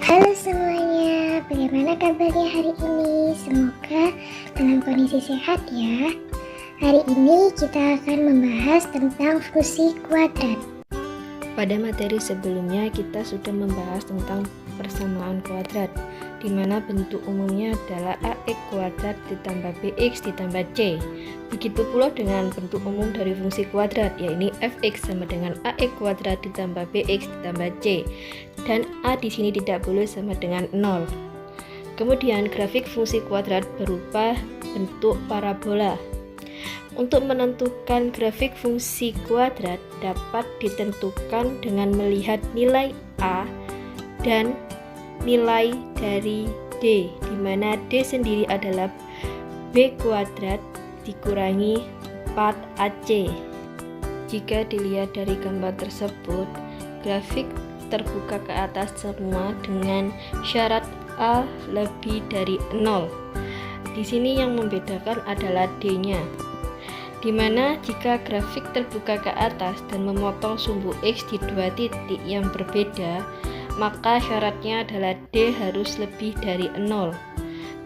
Halo semuanya, bagaimana kabarnya hari ini? Semoga dalam kondisi sehat ya. Hari ini kita akan membahas tentang fungsi kuadrat. Pada materi sebelumnya kita sudah membahas tentang persamaan kuadrat, di mana bentuk umumnya adalah ax kuadrat ditambah bx ditambah c. Begitu pula dengan bentuk umum dari fungsi kuadrat, yaitu fx sama dengan ax kuadrat ditambah bx ditambah c, dan a di sini tidak boleh sama dengan 0. Kemudian grafik fungsi kuadrat berupa bentuk parabola. Untuk menentukan grafik fungsi kuadrat dapat ditentukan dengan melihat nilai a dan nilai dari d, di mana d sendiri adalah b kuadrat dikurangi 4ac. Jika dilihat dari gambar tersebut, grafik terbuka ke atas semua dengan syarat a lebih dari 0. Di sini yang membedakan adalah d-nya, di mana jika grafik terbuka ke atas dan memotong sumbu X di dua titik yang berbeda, maka syaratnya adalah D harus lebih dari 0.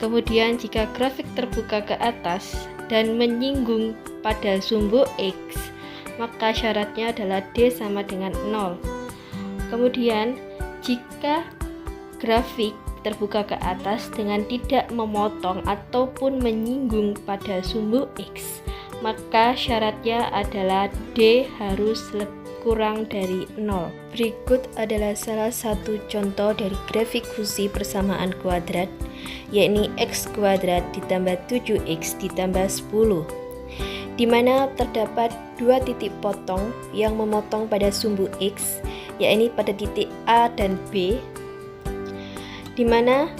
Kemudian jika grafik terbuka ke atas dan menyinggung pada sumbu X, maka syaratnya adalah D sama dengan 0. Kemudian jika grafik terbuka ke atas dengan tidak memotong ataupun menyinggung pada sumbu X, maka syaratnya adalah D harus kurang dari 0. Berikut adalah salah satu contoh dari grafik fungsi persamaan kuadrat, yakni x kuadrat ditambah 7x ditambah 10, di mana terdapat dua titik potong yang memotong pada sumbu X, yakni pada titik A dan B, di mana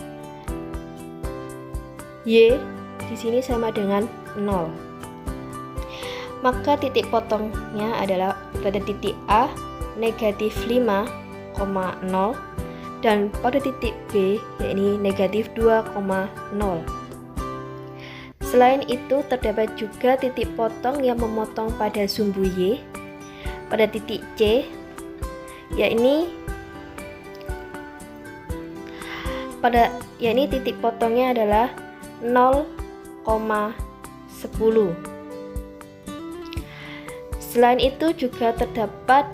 Y di sini sama dengan 0. Maka titik potongnya adalah pada titik A negatif 5,0 dan pada titik B yakni negatif 2,0. Selain itu terdapat juga titik potong yang memotong pada sumbu Y pada titik C, yakni titik potongnya adalah 0,10. Selain itu juga terdapat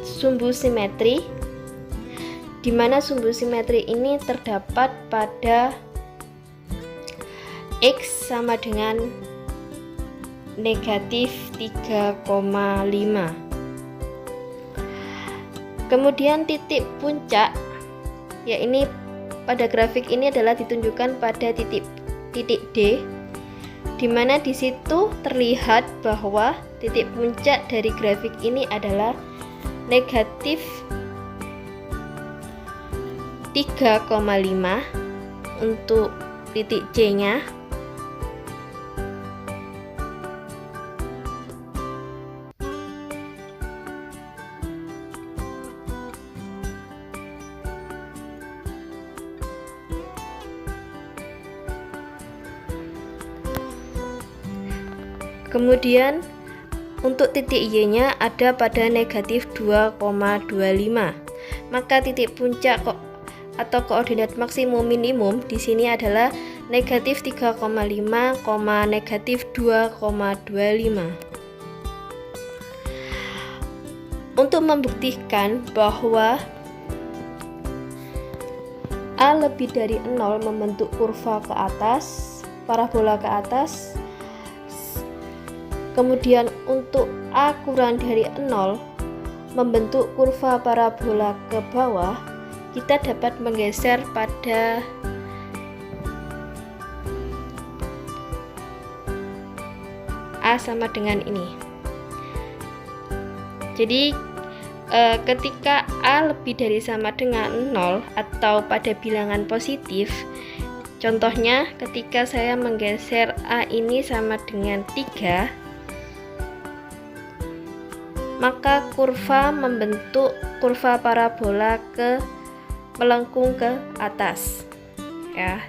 sumbu simetri, di mana sumbu simetri ini terdapat pada X sama dengan negatif 3,5. Kemudian titik puncak, yakni pada grafik ini adalah ditunjukkan pada titik D, di mana di situ terlihat bahwa titik puncak dari grafik ini adalah negatif 3,5 untuk titik C-nya. Kemudian untuk titik Y-nya ada pada negatif 2,25. Maka titik puncak atau koordinat maksimum minimum di sini adalah negatif 3,5, negatif 2,25. Untuk membuktikan bahwa A lebih dari 0 membentuk kurva ke atas, parabola ke atas. Kemudian untuk A kurang dari 0 membentuk kurva parabola ke bawah, kita dapat menggeser pada A sama dengan ini. Jadi ketika A lebih dari sama dengan 0 atau pada bilangan positif, contohnya ketika saya menggeser A ini sama dengan 3, maka kurva membentuk kurva parabola melengkung ke atas ya.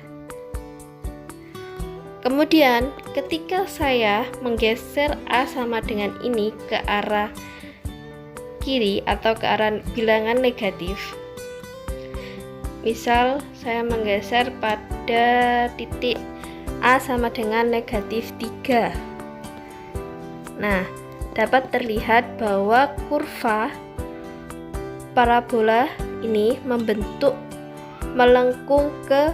Kemudian ketika saya menggeser A sama dengan ini ke arah kiri atau ke arah bilangan negatif, Misal saya menggeser pada titik A sama dengan negatif 3. Nah, dapat terlihat bahwa kurva parabola ini membentuk melengkung ke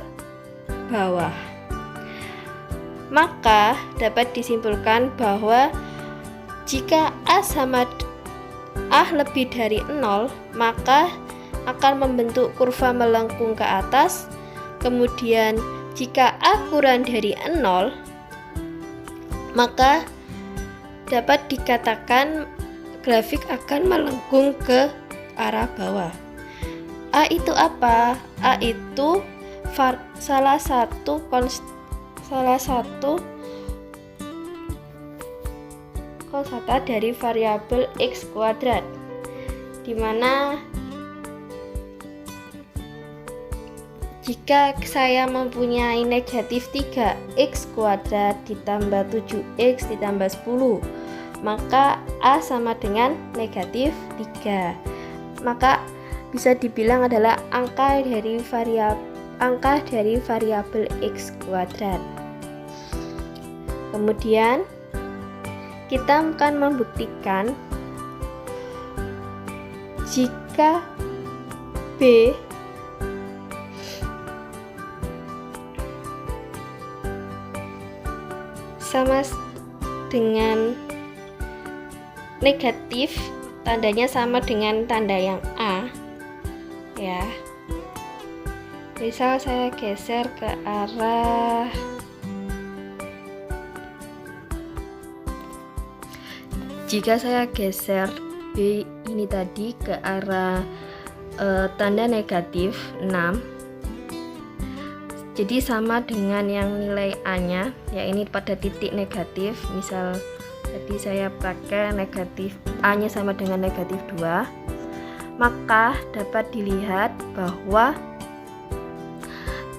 bawah. Maka dapat disimpulkan bahwa jika A lebih dari 0, maka akan membentuk kurva melengkung ke atas. Kemudian jika A kurang dari 0, maka dapat dikatakan grafik akan melengkung ke arah bawah. A itu apa? A itu salah satu kosata dari variabel x kuadrat, di mana jika saya mempunyai negatif 3x kuadrat ditambah 7x ditambah 10, maka A sama dengan negatif 3. Maka bisa dibilang adalah angka dari variabel x kuadrat. Kemudian kita akan membuktikan jika B sama dengan negatif, tandanya sama dengan tanda yang A, ya. Misal saya geser ke arah jika saya geser B ini tadi ke arah tanda negatif 6, jadi sama dengan yang nilai A-nya, ya ini pada titik negatif. Misal tadi saya pakai negatif A-nya sama dengan negatif 2, maka dapat dilihat bahwa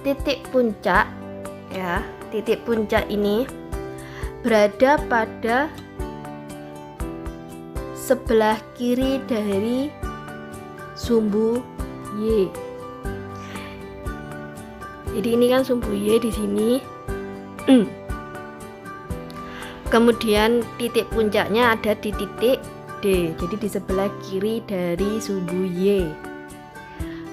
titik puncak, ya, titik puncak ini berada pada sebelah kiri dari sumbu Y. Jadi ini kan sumbu Y di sini. Kemudian titik puncaknya ada di titik D. Jadi di sebelah kiri dari sumbu Y.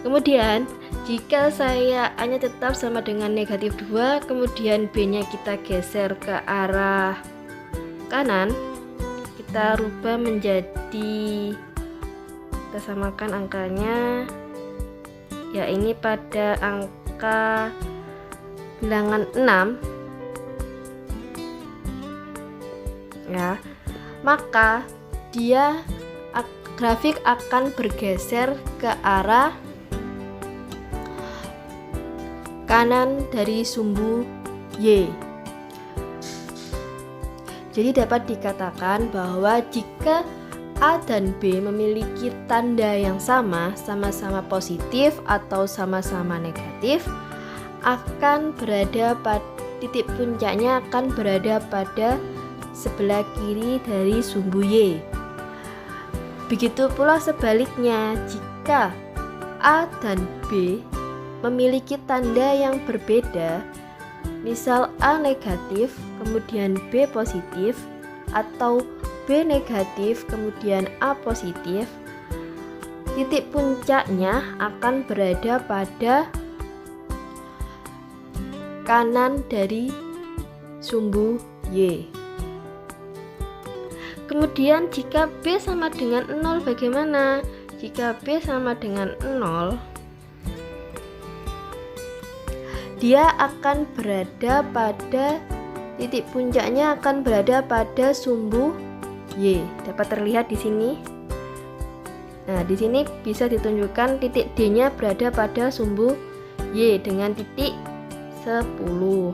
Kemudian jika saya A-nya tetap sama dengan negatif 2, kemudian B-nya kita geser ke arah kanan, kita rubah menjadi, kita samakan angkanya, ya ini pada angka bilangan 6, ya, maka grafik akan bergeser ke arah kanan dari sumbu Y. Jadi dapat dikatakan bahwa jika A dan B memiliki tanda yang sama-sama positif atau sama-sama negatif, akan berada pada titik puncaknya akan berada pada sebelah kiri dari sumbu Y. Begitu pula sebaliknya, jika A dan B memiliki tanda yang berbeda, misal A negatif kemudian B positif, atau B negatif kemudian A positif, titik puncaknya akan berada pada kanan dari sumbu Y. Kemudian jika B sama dengan 0 bagaimana? Jika B sama dengan 0, dia akan berada pada titik puncaknya akan berada pada sumbu Y. Dapat terlihat di sini. Nah, di sini bisa ditunjukkan titik D-nya berada pada sumbu Y dengan titik 10.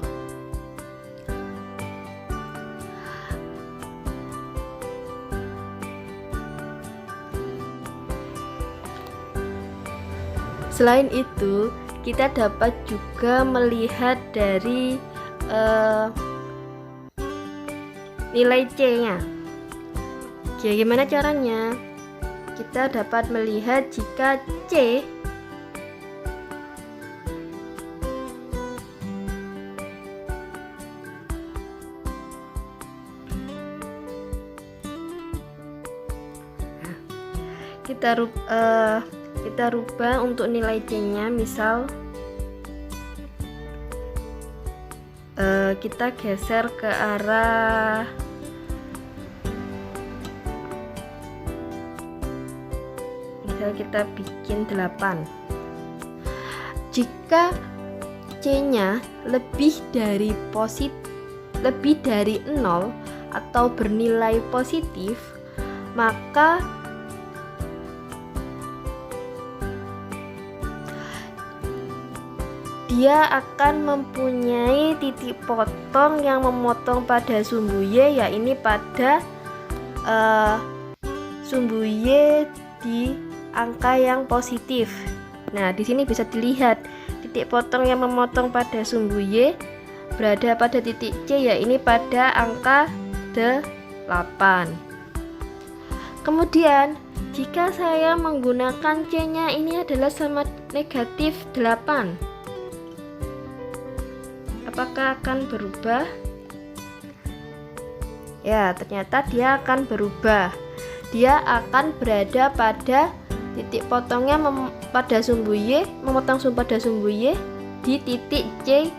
Selain itu, kita dapat juga melihat dari nilai C-nya. Bagaimana caranya? Kita dapat melihat jika C kita rubah untuk nilai C-nya. Misal kita geser ke arah kita bikin 8. Jika C-nya lebih dari 0 atau bernilai positif, maka dia akan mempunyai titik potong yang memotong pada sumbu Y, yaitu pada sumbu Y di angka yang positif. Nah, di sini bisa dilihat titik potong yang memotong pada sumbu Y berada pada titik C, yaitu pada angka 8. Kemudian, jika saya menggunakan C-nya ini adalah sama negatif 8, apakah akan berubah? Ya, ternyata dia akan berubah. Dia akan berada pada titik potongnya pada sumbu Y, memotong pada sumbu Y di titik C,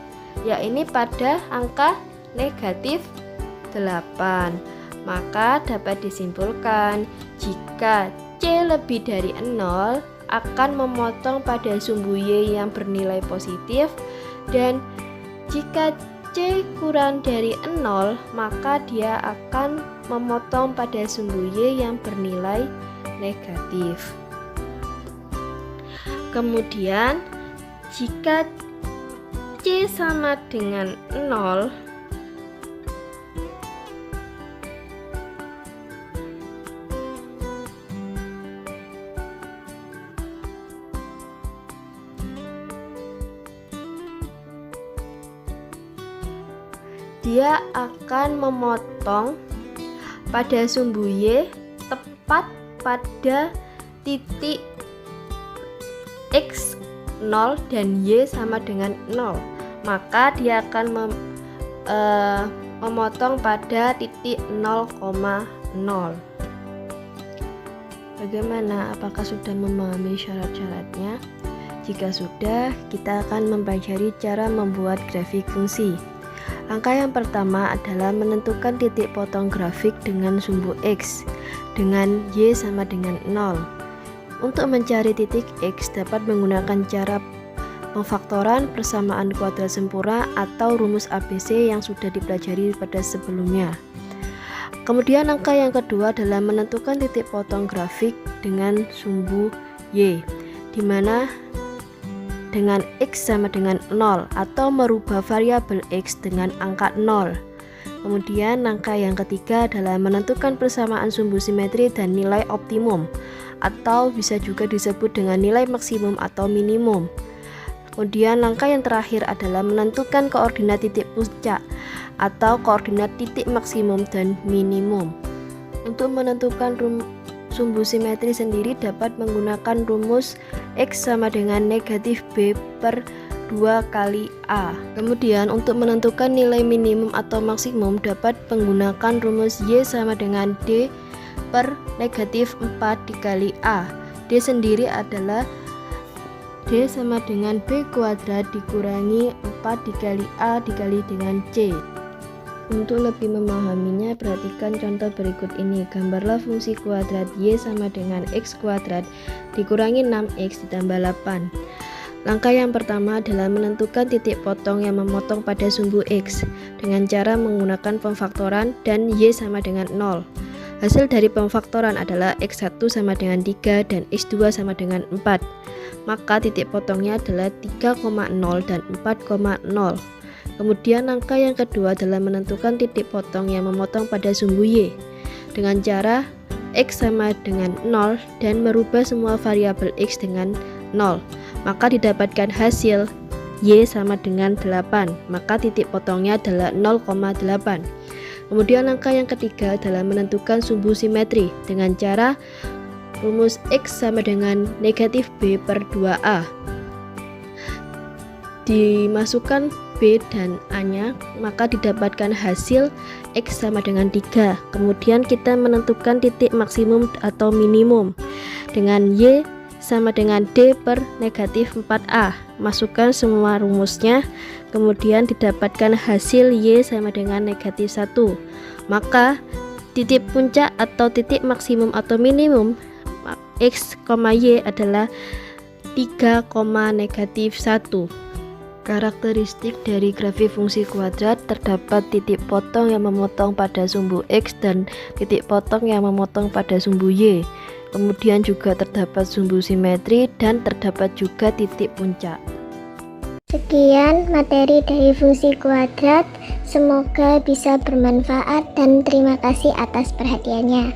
yaitu pada angka negatif 8. Maka dapat disimpulkan jika C lebih dari 0 akan memotong pada sumbu Y yang bernilai positif, dan jika C kurang dari 0 maka dia akan memotong pada sumbu Y yang bernilai negatif. Kemudian jika C sama dengan 0, dia akan memotong pada sumbu Y tepat pada titik X 0 dan Y sama dengan 0. Maka dia akan memotong pada titik 0,0. Bagaimana? Apakah sudah memahami syarat-syaratnya? Jika sudah, kita akan mempelajari cara membuat grafik fungsi. Langkah yang pertama adalah menentukan titik potong grafik dengan sumbu X dengan Y sama dengan 0. Untuk mencari titik X dapat menggunakan cara pemfaktoran, persamaan kuadrat sempurna, atau rumus ABC yang sudah dipelajari pada sebelumnya. Kemudian langkah yang kedua adalah menentukan titik potong grafik dengan sumbu Y, di mana dengan X sama dengan 0 atau merubah variabel X dengan angka 0. Kemudian langkah yang ketiga adalah menentukan persamaan sumbu simetri dan nilai optimum, atau bisa juga disebut dengan nilai maksimum atau minimum. Kemudian langkah yang terakhir adalah menentukan koordinat titik puncak atau koordinat titik maksimum dan minimum. Untuk menentukan sumbu simetri sendiri dapat menggunakan rumus X sama dengan negatif B per 2 kali A. Kemudian untuk menentukan nilai minimum atau maksimum dapat menggunakan rumus Y sama dengan D per negatif 4 dikali A. D sendiri adalah D sama dengan B kuadrat dikurangi 4 dikali A dikali dengan C. Untuk lebih memahaminya, perhatikan contoh berikut ini. Gambarlah fungsi kuadrat Y sama dengan X kuadrat dikurangi 6X ditambah 8. Langkah yang pertama adalah menentukan titik potong yang memotong pada sumbu X dengan cara menggunakan pemfaktoran dan Y sama dengan 0. Hasil dari pemfaktoran adalah X1 sama dengan 3 dan X2 sama dengan 4. Maka titik potongnya adalah 3,0 dan 4,0. Kemudian langkah yang kedua adalah menentukan titik potong yang memotong pada sumbu Y dengan cara X sama dengan 0 dan merubah semua variabel X dengan 0. Maka didapatkan hasil Y sama dengan 8. Maka titik potongnya adalah 0,8. Kemudian langkah yang ketiga adalah menentukan sumbu simetri dengan cara rumus X sama dengan negatif B per 2A. Dimasukkan B dan A-nya, maka didapatkan hasil X sama dengan 3. Kemudian kita menentukan titik maksimum atau minimum dengan Y sama dengan D per negatif 4A. Masukkan semua rumusnya, kemudian didapatkan hasil Y sama dengan negatif 1. Maka titik puncak atau titik maksimum atau minimum X, Y adalah 3, negatif 1. Karakteristik dari grafik fungsi kuadrat, terdapat titik potong yang memotong pada sumbu X dan titik potong yang memotong pada sumbu Y. Kemudian juga terdapat sumbu simetri dan terdapat juga titik puncak. Sekian materi dari fungsi kuadrat, semoga bisa bermanfaat dan terima kasih atas perhatiannya.